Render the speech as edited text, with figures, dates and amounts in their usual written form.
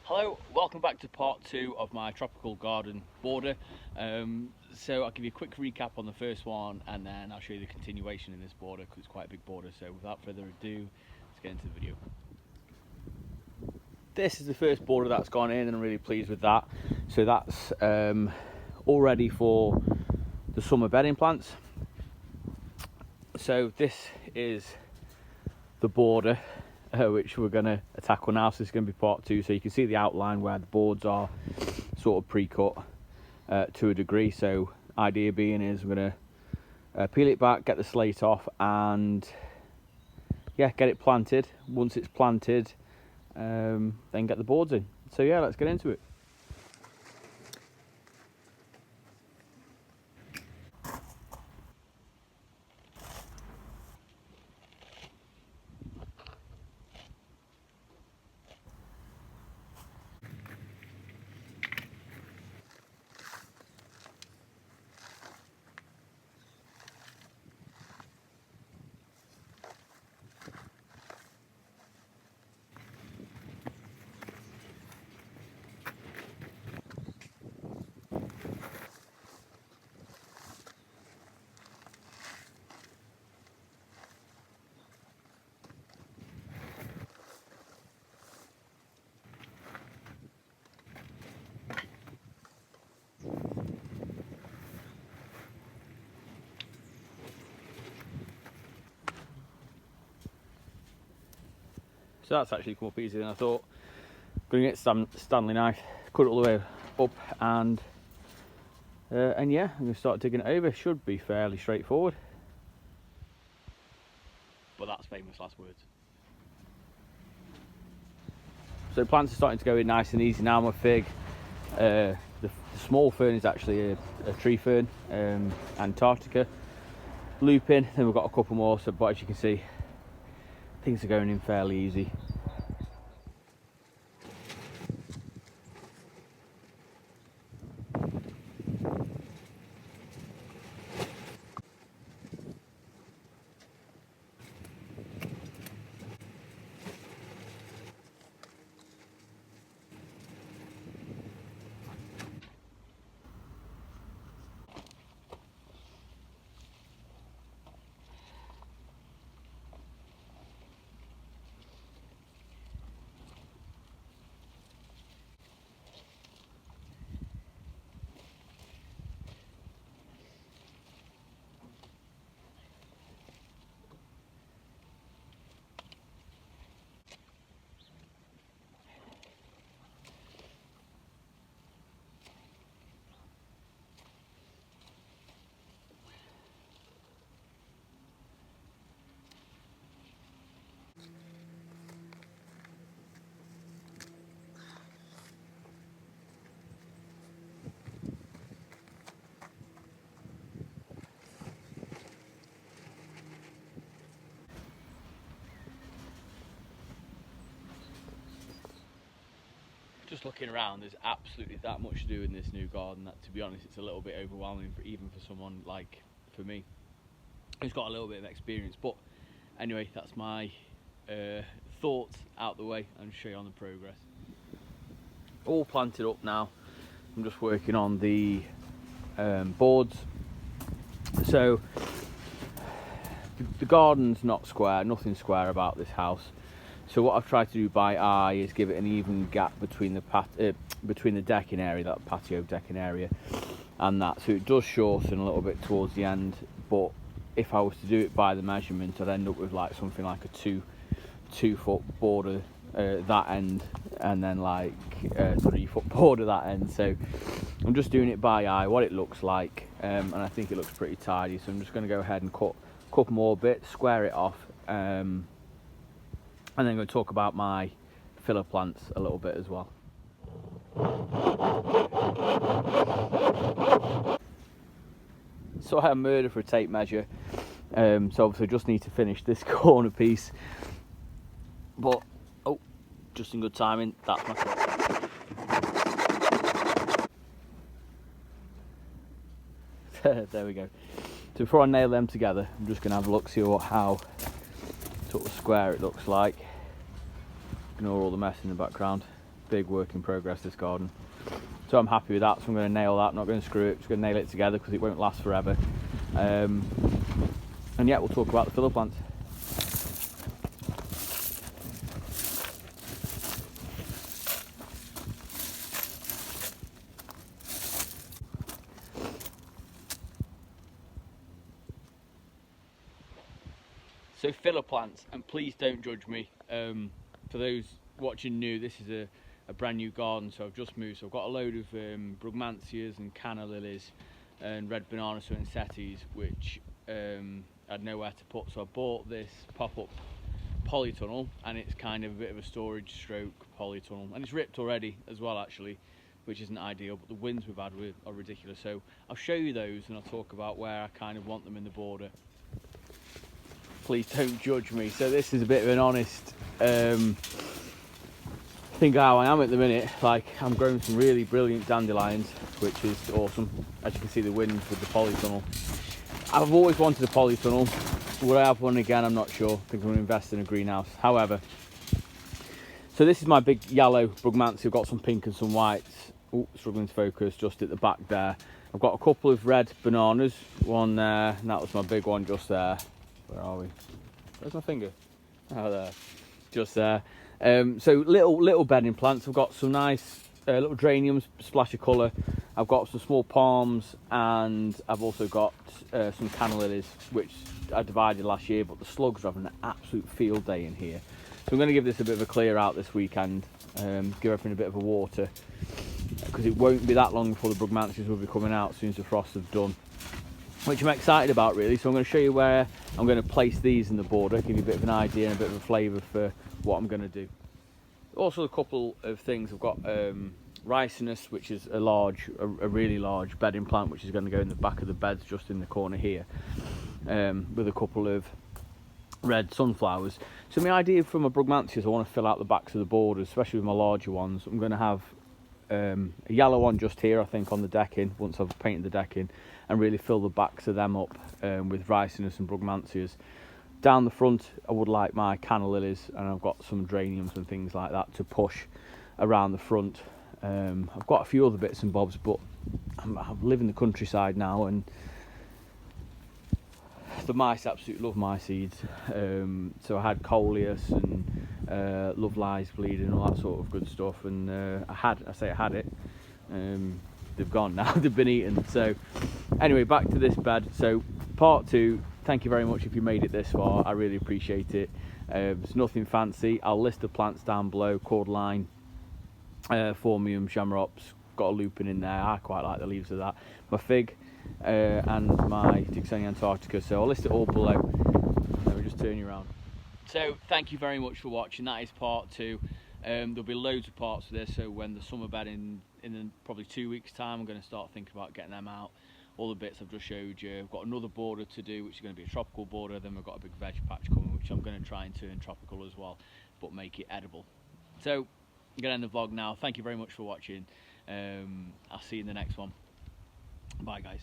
Hello, welcome back to part 2 of my tropical garden border. So I'll give you a quick recap on the first one and then I'll show you the continuation in this border because it's quite a big border. So without further ado, let's get into the video. This is the first border that's gone in and I'm really pleased with that. So that's all ready for the summer bedding plants. So this is the border which we're going to tackle now. So this is going to be part 2, so you can see the outline where the boards are sort of pre-cut to a degree. So idea being is we're going to peel it back, get the slate off, and yeah, get it planted. Once it's planted, then get the boards in. So yeah, let's get into it. So that's actually come up easier than I thought. Going to get Stanley knife, cut it all the way up, and yeah, I'm going to start digging it over. Should be fairly straightforward. But that's famous last words. So plants are starting to go in nice and easy now. My fig, the small fern is actually a tree fern, Antarctica. Lupin, then we've got a couple more. So, but as you can see, things are going in fairly easy. Just looking around, there's absolutely that much to do in this new garden that, to be honest, it's a little bit overwhelming even for someone like for me who's got a little bit of experience. But anyway, that's my thoughts out the way and show you on the progress. All planted up now. I'm just working on the boards. So the garden's not square, nothing square about this house. So what I've tried to do by eye is give it an even gap between the decking area, that patio decking area, and that. So it does shorten a little bit towards the end. But if I was to do it by the measurement, I'd end up with like something like a 2 foot border that end, and then like a 3 foot border that end. So I'm just doing it by eye, what it looks like, and I think it looks pretty tidy. So I'm just going to go ahead and cut a couple more bits, square it off. And then I'm going to talk about my filler plants a little bit as well. So I have murder for a tape measure. So obviously I just need to finish this corner piece. But, oh, just in good timing, that's my cut. There we go. So before I nail them together, I'm just going to have a look, see how sort of square it looks like. Ignore all the mess in the background. big work in progress, this garden. So I'm happy with that, so I'm going to nail that. I'm not going to screw it, just going to nail it together because it won't last forever. And yeah, we'll talk about the filler plants. So filler plants, and please don't judge me. For those watching new, this is a brand new garden, so I've just moved. So I've got a load of brugmansias and canna lilies and red banana poinsettias, which I had nowhere to put. So I bought this pop-up polytunnel, and it's kind of a bit of a storage stroke polytunnel, and it's ripped already as well actually, which isn't ideal, but the winds we've had are ridiculous. So I'll show you those and I'll talk about where I kind of want them in the border. Please don't judge me. So this is a bit of an honest thing how I am at the minute. Like, I'm growing some really brilliant dandelions, which is awesome. As you can see, the wind with the polytunnel. I've always wanted a polytunnel. Would I have one again? I'm not sure. I think I'm going to invest in a greenhouse. However, so this is my big yellow brugmansia. I've got some pink and some whites. Oh, struggling to focus just at the back there. I've got a couple of red bananas, one there, and that was my big one just there. Where are we? Where's my finger? Oh, there. Just there. So little bedding plants. I've got some nice little geraniums, splash of colour. I've got some small palms, and I've also got some canna lilies, which I divided last year, but the slugs are having an absolute field day in here. So I'm going to give this a bit of a clear out this weekend, give everything a bit of a water, because it won't be that long before the brugmansias will be coming out as soon as the frosts have done, which I'm excited about really. So I'm going to show you where I'm going to place these in the border, give you a bit of an idea and a bit of a flavour for what I'm going to do. Also a couple of things, I've got ricinus, which is a really large bedding plant, which is going to go in the back of the beds just in the corner here, with a couple of red sunflowers. So my idea for my brugmansias, I want to fill out the backs of the borders, especially with my larger ones. I'm going to have a yellow one just here, I think, on the decking, once I've painted the decking, and really fill the backs of them up with ricinus and brugmansias. Down the front, I would like my canna lilies, and I've got some geraniums and things like that to push around the front. I've got a few other bits and bobs, but I live in the countryside now, and the mice absolutely love my seeds. So I had coleus and love lies bleeding and all that sort of good stuff, and I had it. They've gone now. They've been eaten. So anyway, back to this bed. So part 2. Thank you very much if you made it this far. I really appreciate it. It's nothing fancy. I'll list the plants down below: cordyline, phormium, shamrops. Got a lupin in there. I quite like the leaves of that. My fig and my Dicksonia antarctica. So I'll list it all below. Let me just turn you around. So thank you very much for watching. That is part 2. There'll be loads of parts of this. So when the summer bed in probably 2 weeks' time, I'm going to start thinking about getting them out. All the bits I've just showed you. I've got another border to do, which is going to be a tropical border. Then we've got a big veg patch coming, which I'm going to try and turn tropical as well, but make it edible. So I'm going to end the vlog now. Thank you very much for watching. I'll see you in the next one. Bye, guys.